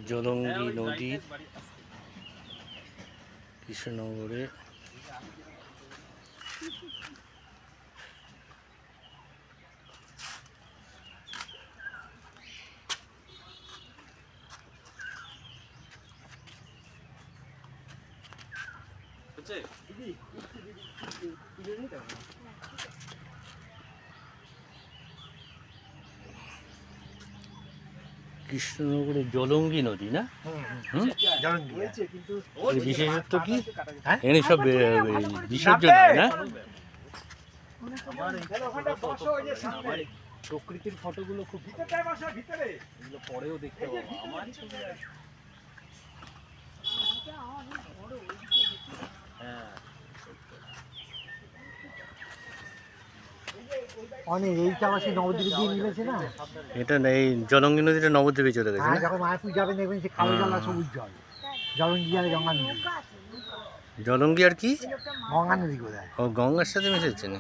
জলঙ্গি নদীর কৃষ্ণনগরে কৃষ্ণনগরে জলঙ্গি নদী না? এর বিশেষত্ব কি? এখানে সব বিসর্জন হয় না? প্রকৃতির ফটোগুলো খুব এগুলো পরেও দেখতে পাবো। হ্যাঁ, অনেক এইটা আবার সেই নবদ্বীপে দিয়ে মিলেছে না। এটা এই জলঙ্গি নদীটা নবদ্বীপে চলে গেছে না? যখন মায়াপুর যাবেন দেখবেন সে কালো জল আর সবুজ জল, জলঙ্গি আর গঙ্গা নদী। জলঙ্গি আর কি? গঙ্গা নদী কোথায়? ও গঙ্গার সাথে মিশেছে না?